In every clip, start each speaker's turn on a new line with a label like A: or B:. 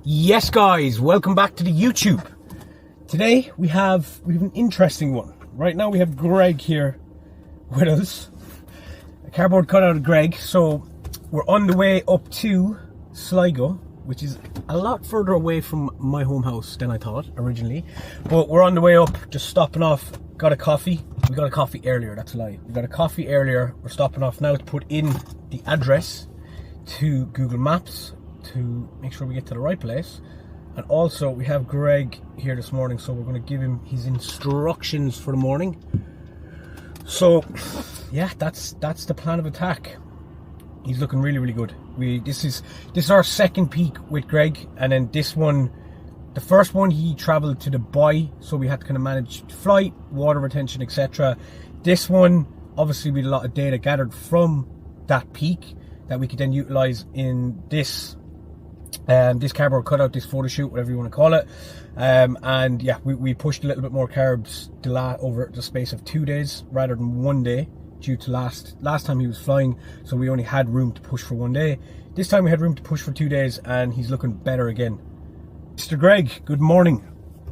A: Yes guys, welcome back to the YouTube. Today we have an interesting one. Right now we have Greg here with us. A cardboard cutout of Greg. So we're on the way up to Sligo, which is a lot further away from my home house than I thought originally. But we're on the way up, just stopping off, got a coffee. We got a coffee earlier, that's a lie. We got a coffee earlier, we're stopping off now to put in the address to Google Maps to make sure we get to the right place. And also we have Greg here this morning, so we're going to give him his instructions for the morning. So yeah, that's the plan of attack. He's looking really good. This is our second peak with Greg, and then this one, the first one he traveled to Dubai, so we had to kind of manage flight, water retention, etc. This one, obviously we had a lot of data gathered from that peak that we could then utilize in this cardboard cutout, this photo shoot, whatever you want to call it. And yeah, we pushed a little bit more carbs over the space of 2 days rather than 1 day, due to last time he was flying, so we only had room to push for 1 day. This time we had room to push for 2 days, and he's looking better again. Mr. Greg, good morning.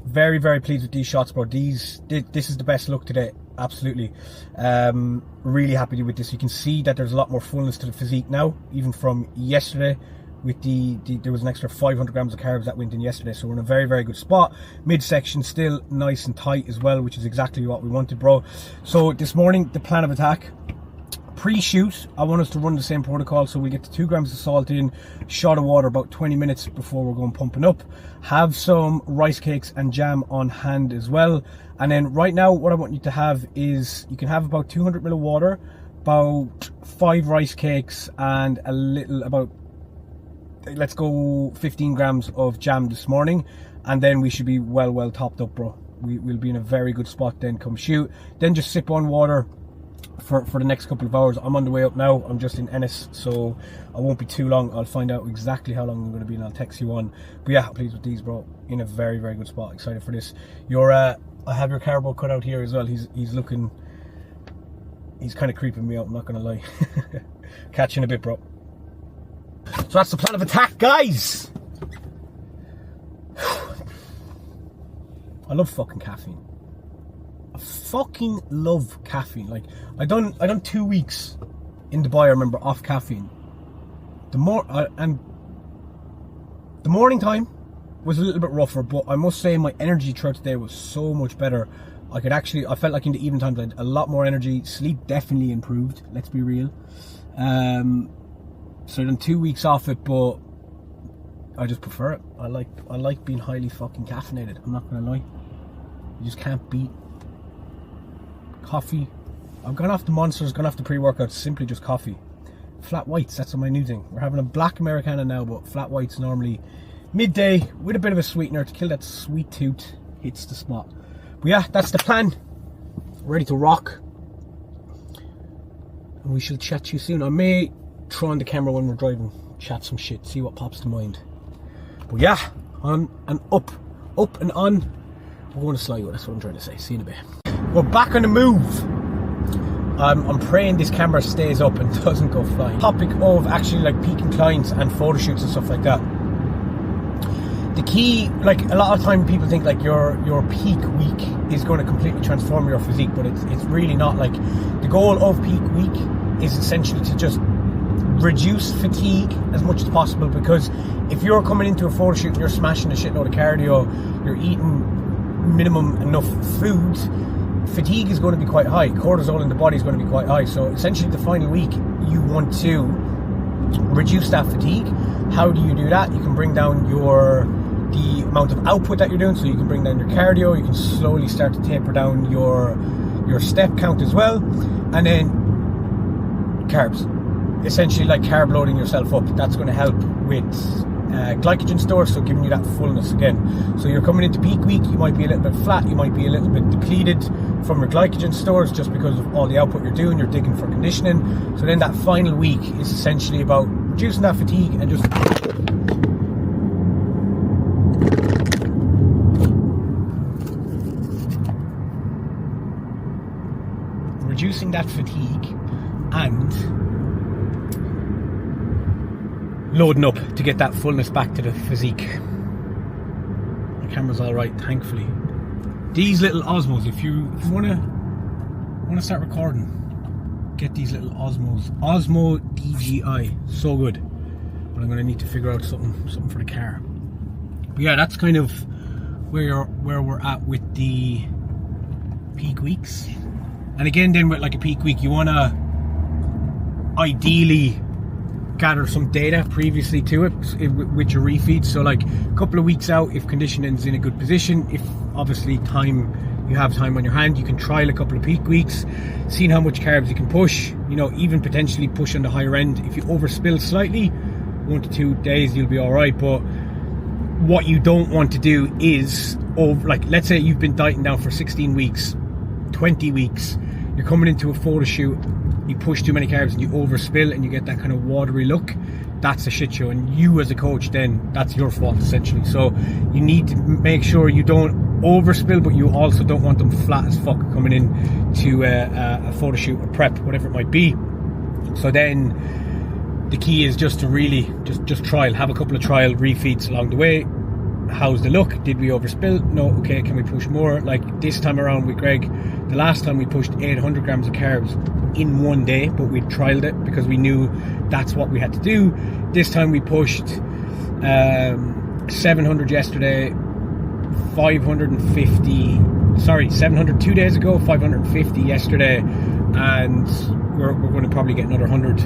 A: Very pleased with these shots, bro. This is the best look today, absolutely. Really happy with this. You can see that there's a lot more fullness to the physique now, even from yesterday. With there was an extra 500 grams of carbs that went in yesterday, so we're in a very good spot. Midsection still nice and tight as well, which is exactly what we wanted, bro. So this morning, the plan of attack, pre-shoot, I want us to run the same protocol, so we get the 2 grams of salt in, shot of water about 20 minutes before we're going pumping up. Have some rice cakes and jam on hand as well. And then right now, what I want you to have is, you can have about 200 ml of water, about 5 rice cakes, and a little, about, let's go 15 grams of jam this morning, and then we should be well topped up, bro. We'll be in a very good spot then come shoot. Then just sip on water for the next couple of hours. I'm on the way up now. I'm just in Ennis, so I won't be too long. I'll find out exactly how long I'm going to be and I'll text you on. But yeah, pleased with these, bro. In a very good spot. Excited for this. I have your cardboard cut out here as well. He's kind of creeping me out, I'm not going to lie. Catch you in a bit, bro. So that's the plan of attack, guys. I love fucking caffeine. I fucking love caffeine. Like, I done 2 weeks in Dubai, I remember, off caffeine. The morning time was a little bit rougher, but I must say my energy throughout the day was so much better. I felt like in the evening times I had a lot more energy. Sleep definitely improved, let's be real. So I done 2 weeks off it, but I just prefer it. I like being highly fucking caffeinated. I'm not gonna lie. You just can't beat coffee. I've gone off the Monsters, gone off the pre-workouts, simply just coffee. Flat whites, that's my new thing. We're having a black Americano now, but flat whites normally midday with a bit of a sweetener to kill that sweet tooth. Hits the spot. But yeah, that's the plan. Ready to rock. And we shall chat to you soon. I may throw on the camera when we're driving, chat some shit, see what pops to mind. But yeah, on and up and on. We're going to Sligo, that's what I'm trying to say. See you in a bit. We're back on the move. I'm praying this camera stays up and doesn't go flying. Topic of actually like peaking clients and photo shoots and stuff like that. The key, like a lot of time people think like your peak week is going to completely transform your physique, but it's really not. Like, the goal of peak week is essentially to just reduce fatigue as much as possible, because if you're coming into a photo shoot and you're smashing a shitload of cardio, you're eating minimum enough food, fatigue is going to be quite high, cortisol in the body is going to be quite high. So essentially the final week you want to reduce that fatigue. How do you do that? You can bring down the amount of output that you're doing, so you can bring down your cardio, you can slowly start to taper down your step count as well, and then carbs. Essentially like carb loading yourself up. That's going to help with glycogen stores, so giving you that fullness again. So you're coming into peak week, you might be a little bit flat, you might be a little bit depleted from your glycogen stores just because of all the output you're doing, you're digging for conditioning. So then that final week is essentially about reducing that fatigue and just reducing that fatigue and loading up to get that fullness back to the physique. camera's all right, thankfully. These little Osmos, if you wanna start recording, get these little Osmos. Osmo DJI, so good. But I'm gonna need to figure out something for the car. But yeah, that's kind of where we're at with the peak weeks. And again, then with like a peak week, you wanna ideally gather some data previously to it with your refeeds. So like a couple of weeks out, if conditioning's in a good position, if obviously you have time on your hand, you can trial a couple of peak weeks, seeing how much carbs you can push, you know, even potentially push on the higher end. If you overspill slightly, 1 to 2 days, you'll be all right. But what you don't want to do is, like, let's say you've been dieting down for 16 weeks, 20 weeks, you're coming into a photo shoot, you push too many carbs and you overspill and you get that kind of watery look. That's a shit show, and you as a coach, then that's your fault essentially. So you need to make sure you don't overspill, but you also don't want them flat as fuck coming in to a photo shoot or prep, whatever it might be. So then the key is just to really just trial, have a couple of trial refeeds along the way. How's the look? Did we overspill? No. Okay, can we push more? Like this time around with Greg, the last time we pushed 800 grams of carbs in one day, but we trialed it because we knew that's what we had to do. This time we pushed 700 yesterday, 700 2 days ago, 550 yesterday, and we're going to probably get another 100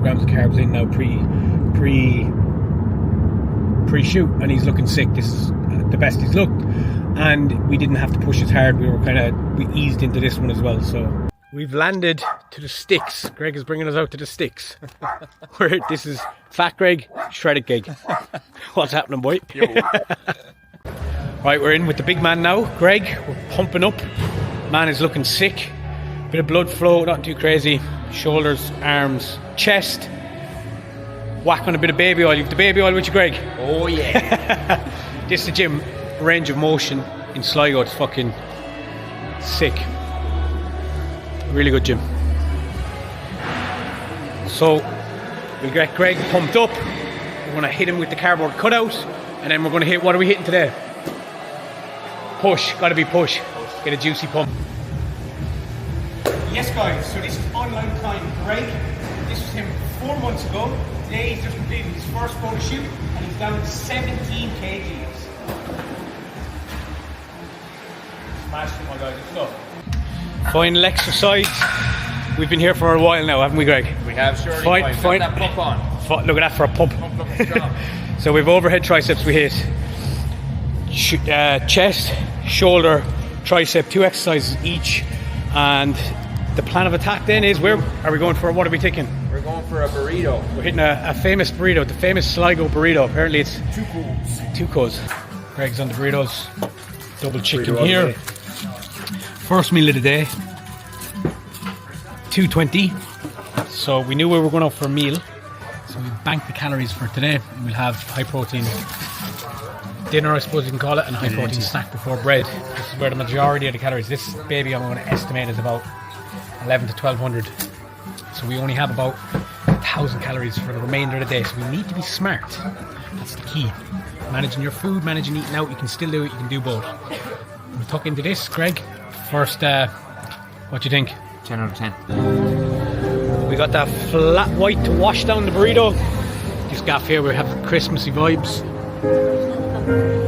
A: grams of carbs in now pre-shoot, and he's looking sick. This is the best he's looked, and we didn't have to push as hard. We eased into this one as well. So we've landed to the sticks. Greg is bringing us out to the sticks. This is Fat Greg, Shredded Greg. What's happening, boy?
B: Yo.
A: Right, we're in with the big man now, Greg. We're pumping up. Man is looking sick. Bit of blood flow, not too crazy. Shoulders, arms, chest. Whack on a bit of baby oil. You've the baby oil with you, Greg?
B: Oh yeah.
A: This is the gym, Range of Motion in Sligo. It's fucking sick. Really good gym. So we'll get Greg pumped up. We're going to hit him with the cardboard cutout, and then we're going to hit, what are we hitting today? Push, gotta be push. Get a juicy pump. Yes guys, so this is online client Greg. This was him 4 months ago. Today he's just completed his first photo shoot and he's down 17 kgs. Smashed it, my guys, it's tough. Final exercise. We've been here for a while now, haven't we, Greg?
B: We have, sure.
A: Fine.
B: That pump on.
A: Look at that for a pump. So we've overhead triceps we hit. Chest, shoulder, tricep, 2 exercises each. And the plan of attack then is, where are we going for? What are we taking?
B: We're going for a burrito.
A: We're hitting a famous burrito, the famous Sligo burrito. Apparently it's two codes. Greg's on the burritos. Double chicken
B: Burrito
A: here. First meal of the day. 220. So we knew we were going out for a meal. So we banked the calories for today. And we'll have high protein dinner, I suppose you can call it, and a high protein snack before bread. This is where the majority of the calories. This baby I'm going to estimate is about 11 to 1200. So we only have about 1000 calories for the remainder of the day. So we need to be smart. That's the key. Managing your food, managing eating out. You can still do it. You can do both. We'll tuck into this, Greg. First, what do you think?
B: 10 out of 10.
A: We got that flat white to wash down the burrito. This gaff here, we have Christmassy vibes.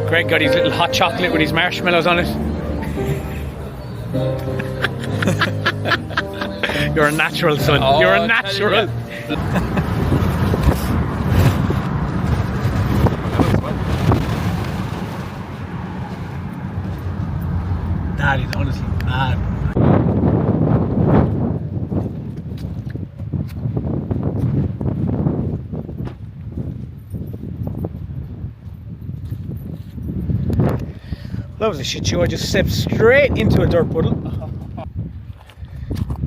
A: Greg got his little hot chocolate with his marshmallows on it. You're a natural, son.
B: Oh,
A: you're a natural. That is honestly mad. That was a shit show. I just stepped straight into a dirt puddle.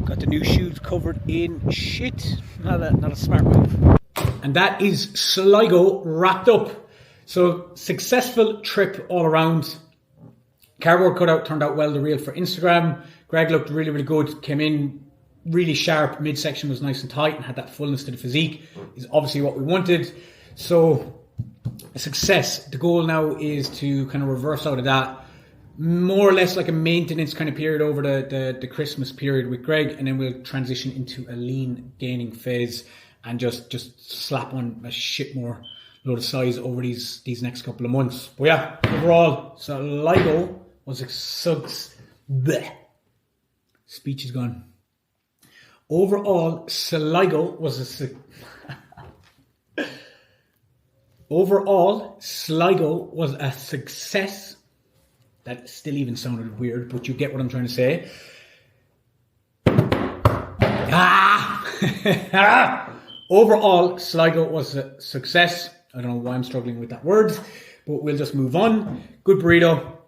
A: Got the new shoes covered in shit. Not a smart move. And that is Sligo wrapped up. So successful trip all around. Cardboard cutout turned out well, the reel for Instagram. Greg looked really, really good. Came in really sharp. Midsection was nice and tight and had that fullness to the physique. Is obviously what we wanted. So
C: a success. The goal now is to kind of reverse out of that, more or less like a maintenance kind of period over the Christmas period with Greg, and then we'll transition into a lean gaining phase and just slap on a shit more load of size over these next couple of months. But yeah, overall, Sligo was a success. Speech is gone. Overall, Sligo was a Overall, Sligo was a success. That still even sounded weird, but you get what I'm trying to say. Overall, Sligo was a success. I don't know why I'm struggling with that word, but we'll just move on. Good burrito.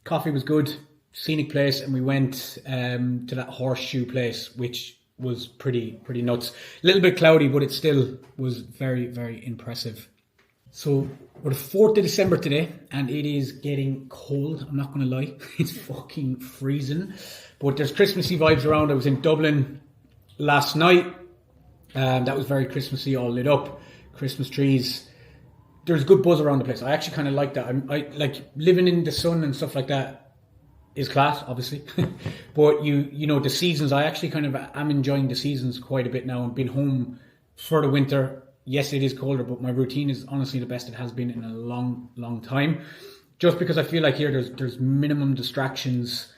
C: Coffee was good. Scenic place, and we went to that horseshoe place, which was pretty nuts. A little bit cloudy, but it still was very, very impressive. So we're the 4th of December today, and it is getting cold. I'm not going to lie. It's fucking freezing. But there's Christmassy vibes around. I was in Dublin last night. That was very Christmassy, all lit up. Christmas trees. There's good buzz around the place. I actually kind of like that. I like living in the sun and stuff like that is class, obviously. But you know, the seasons, I actually kind of am enjoying the seasons quite a bit now. I've been home for the winter. Yes, it is colder, but my routine is honestly the best it has been in a long time. Just because I feel like here there's minimum distractions.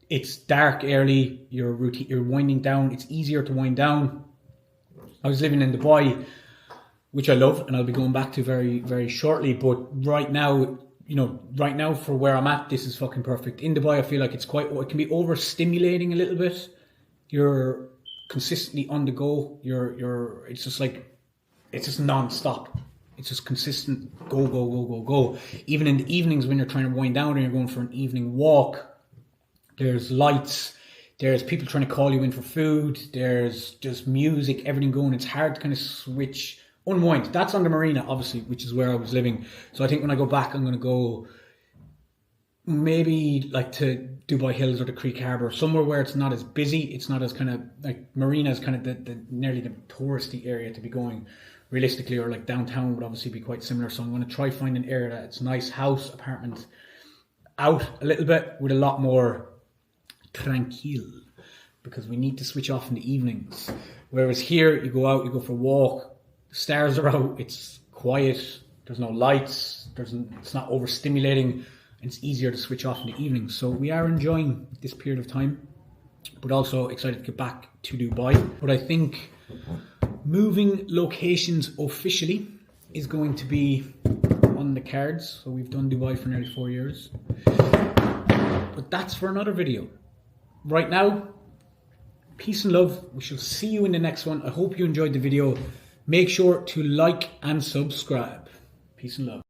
C: It's dark early. You're winding down. It's easier to wind down. I was living in Dubai, which I love, and I'll be going back to very, very shortly. But right now, for where I'm at, this is fucking perfect. In Dubai, I feel like it can be overstimulating a little bit. You're consistently on the go. It's just non-stop. It's just consistent go. Even in the evenings when you're trying to wind down and you're going for an evening walk, there's lights, there's people trying to call you in for food, there's just music, everything going. It's hard to kind of unwind. That's on the marina, obviously, which is where I was living. So I think when I go back, I'm going to go maybe like to Dubai Hills or the Creek Harbour, somewhere where it's not as busy. It's not as kind of like marina is kind of the nearly the touristy area to be going. Realistically, or like downtown would obviously be quite similar. So I'm going to try find an area that's nice, house, apartment, out a little bit with a lot more tranquil, because we need to switch off in the evenings. Whereas here, you go out, you go for a walk, the stars are out, it's quiet, there's no lights, it's not overstimulating, and it's easier to switch off in the evenings. So we are enjoying this period of time, but also excited to get back to Dubai. But I think moving locations officially is going to be on the cards. So we've done Dubai for nearly 4 years. But that's for another video. Right now, peace and love. We shall see you in the next one. I hope you enjoyed the video. Make sure to like and subscribe. Peace and love.